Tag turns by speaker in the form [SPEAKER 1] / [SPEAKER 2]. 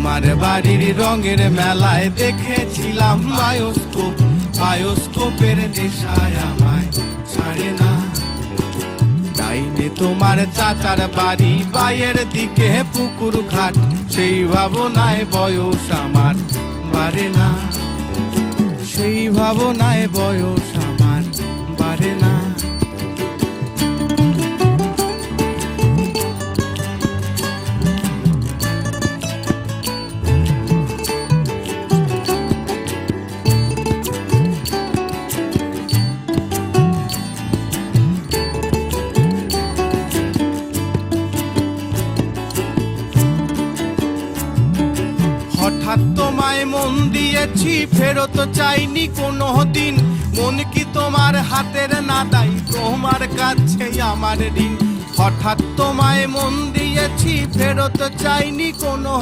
[SPEAKER 1] তোমার বাড়ির রঙের মেলায় দেখেছিলাম বায়োস্কোপের নেশায় আমায় ছাড়ে না। ডাইনে তোমার চাচার বাড়ি, বাইয়ের দিকে পুকুর ঘাট, সেই ভাবনায় বয়স আমার বাড়ে না, সেই ভাবনায় বয়স আমার বাড়ে না। হঠাৎ তোমায় মন দিয়েছি, ফেরত চাইনি কোনো দিন। মন কি তোমার হাতের নাদাই, তোমার কাছে আমার ঋণ। হঠাৎ তোমায় মন দিয়েছি, ফেরত চাইনি কোনো